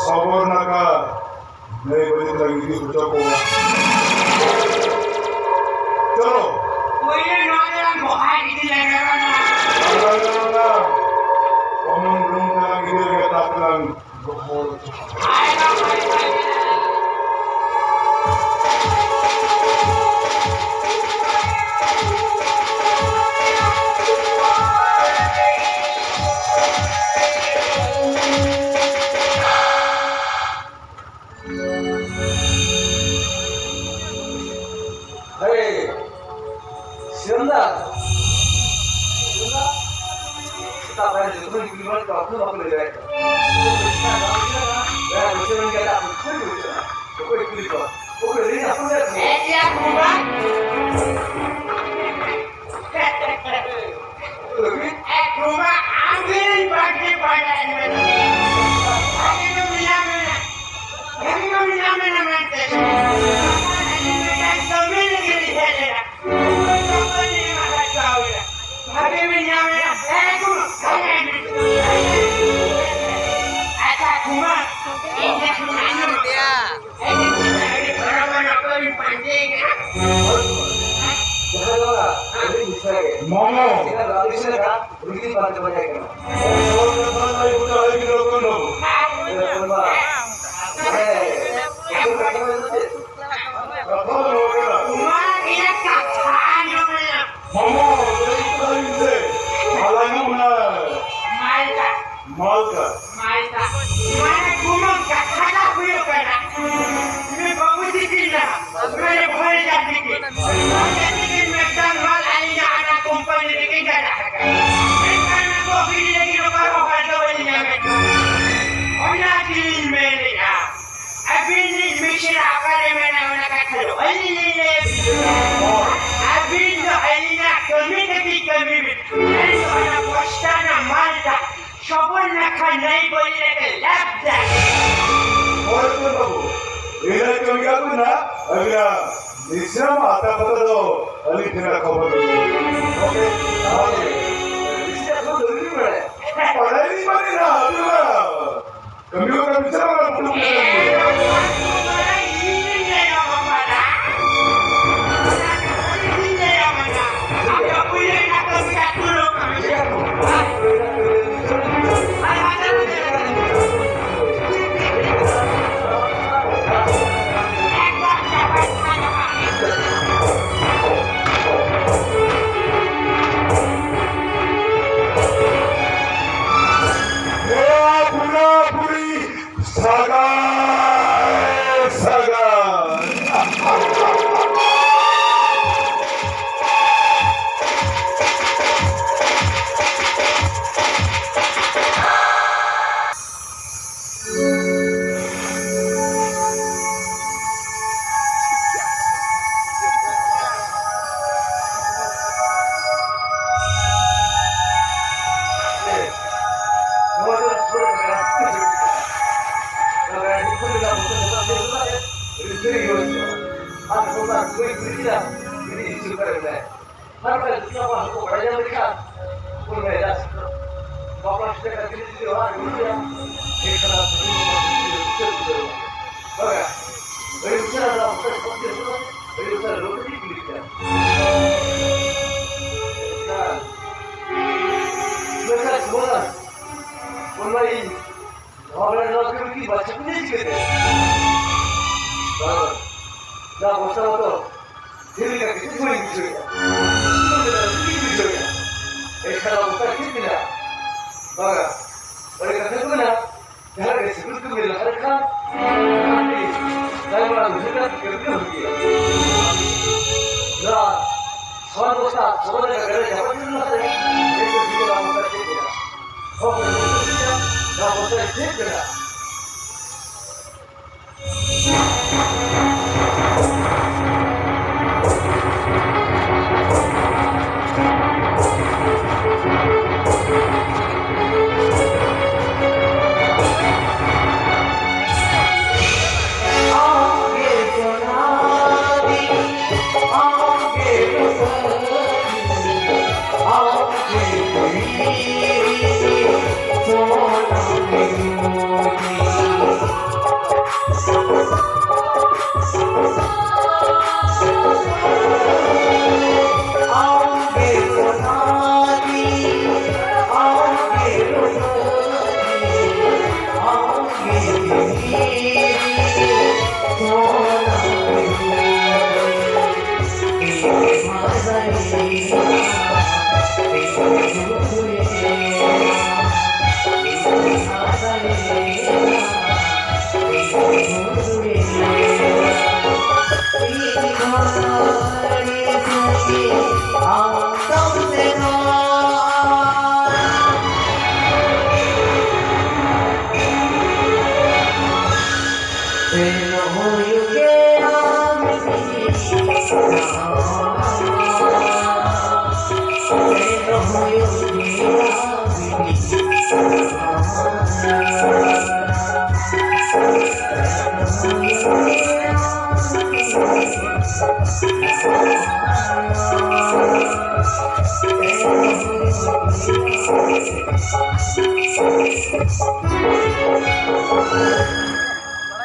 sabor naka नहीं बनी लगी सोचा को चलो कोई ने नौजवान बहुत ही लगा ना कॉमन रूम का गिरे के तापमान बहुत आएगा Momo.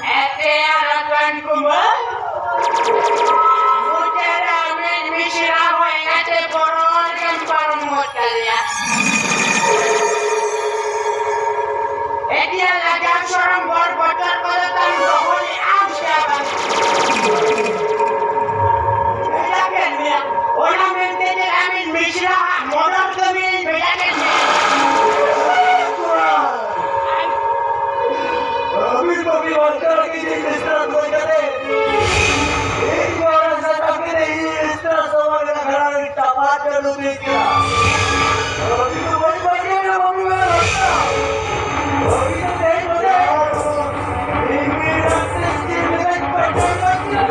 Ete Tuan Kumbang, mudah amin misirah wengate boron kan parmot kalian. Dia lagi seorang borbocor pada tahun rohoni am siapa? Bedakan dia, orang mentedir amin misirah modal kemin bedakan dia. Habis bagi warga lagi di istirahat boleh kata. Ini orang saya tapi ini istirahat sama dengan kerana dapat lebih kira. Kalau itu bagi-bagi ada bagi mereka. Bagi kita boleh. Ini rasis dengan pandangan kita.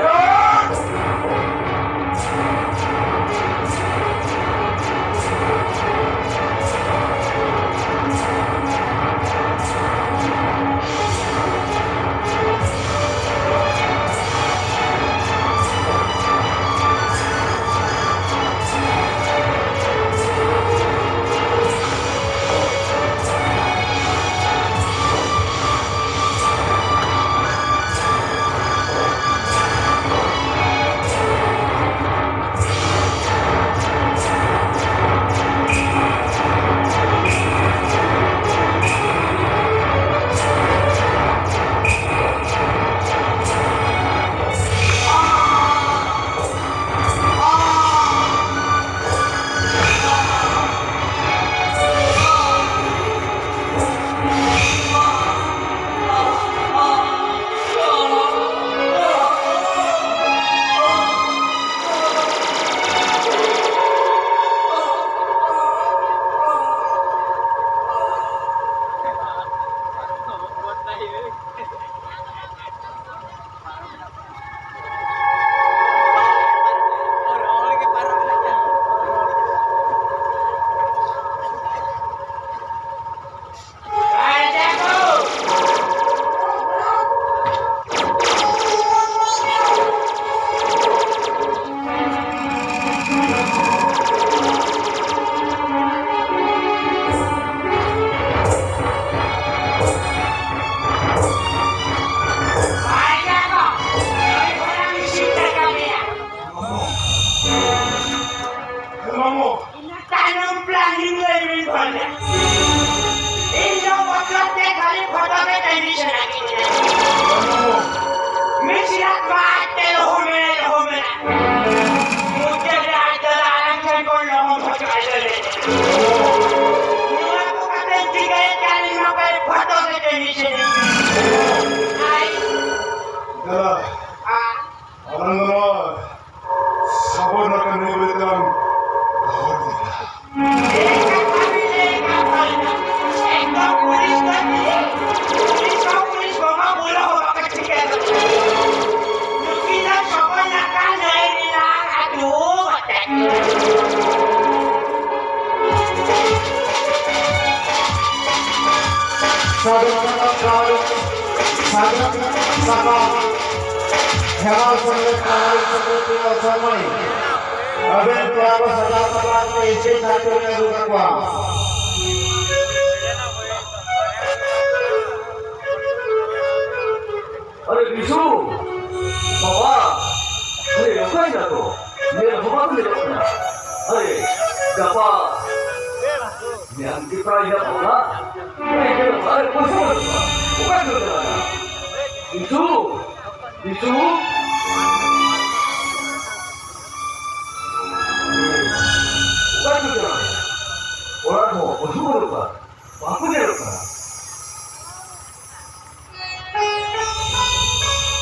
अरे विशु बाबा अरे लोकाय ना तो मेरा बाबा भी लोकना अरे गप्पा मैं अंकित prize बोला अरे अरे कुछ बोलूँगा वो क्या बोलता है 비수! 비수! 오가이거잖아. 뭐라고, 어떻게 그럴까? 바쁘게 그럴까?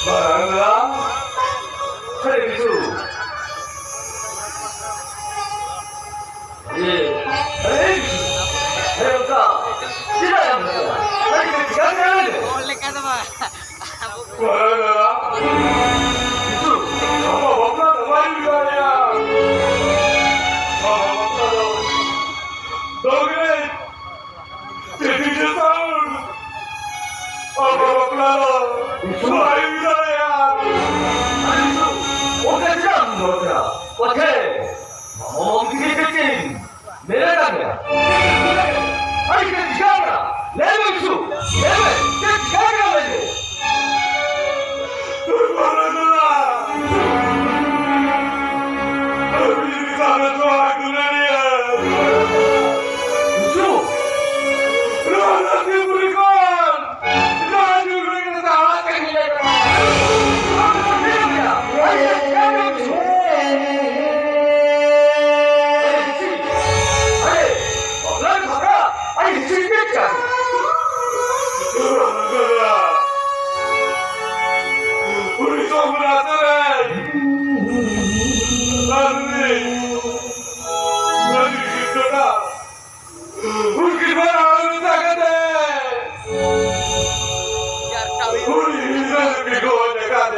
말하는 거야? 그래, 비수. 예. 에이, 비수. 그러니까, 싫어야 합니다. 아니, 그 시간 내야 돼. Boleh kata Pak. 뭐라는 거야? 비수, 정말 먹나 많이 비가야. 너 그래, 제비들 싸움. 먹나 비수 많이 비가야. 아니, 비수, 어떻게 너더라? 어떻게? 어떻게 됐지? 내려가냐? 아니, 그 시간이야. 레벨 비수, 레벨, 그 시간이야, 왜? 뭐라더라? 우리 사는 좋아하구나. 비수! 너는 누구리건! 너는 누구리건 나한테 그냥 우리 소문났더래. 나는 힘들다. 우리만 아는 나가네. Biar kawin. 우리 인생을 믿고 내가네.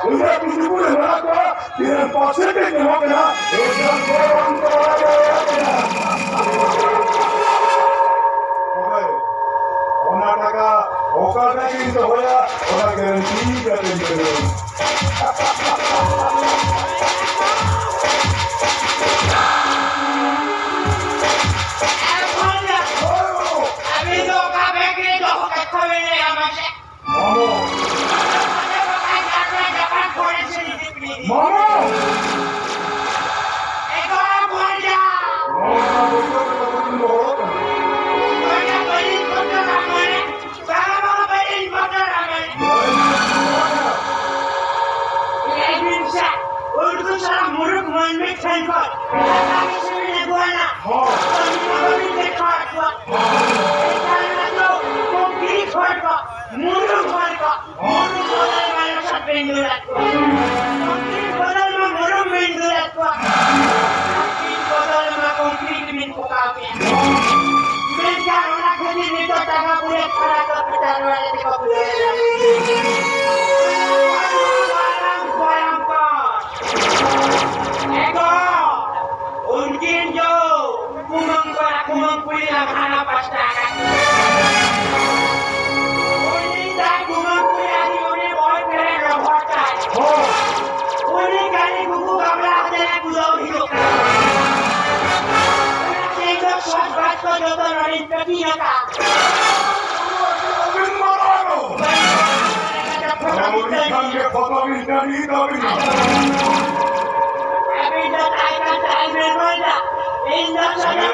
udah tujuh puluh berapa dengan pasir yang mau kena udah orang onar taka okar lagi itu hoya onar garansi kata dia আমি তো কাবে কি তো কথা বলে আমাকে Mamo, জাপান করেছে দিদি Mamo, এগো বড়া Mamo, Mamo, বড়া বলি কত রামে বাবা বলি কত রামে এই বিনসা উর্দু সারা মুরুক মন মে ঠেনকর আমি শুনে গোনা আমি বলি দেখা মুরুক বলকা মুরুক বদল মানে সব বিন্দু রাখো কংক্রিট বদল মে মুরুক বিন্দু রাখো কংক্রিট বদল মে কংক্রিট বিন্দু কাপে मैं क्या होना खुदी नहीं तो टाका पूरे खड़ा कर पिटार वाले देखो पूरे ego उनकी जो kumang puli lang खाना pasta kan उन्हीं दा kumang puli आदि उन्हें बहुत करे रबड़ का उन्हीं गाली कुकु कमला आते हैं कुदो हिरो Sot baat ko joto narin pepiya ka. Abi da tay ka tay me bola. Inda sana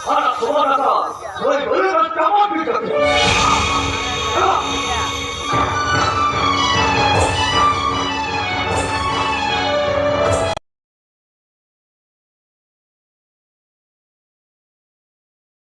Anak semua datang, mulai beli dan campur di kaki.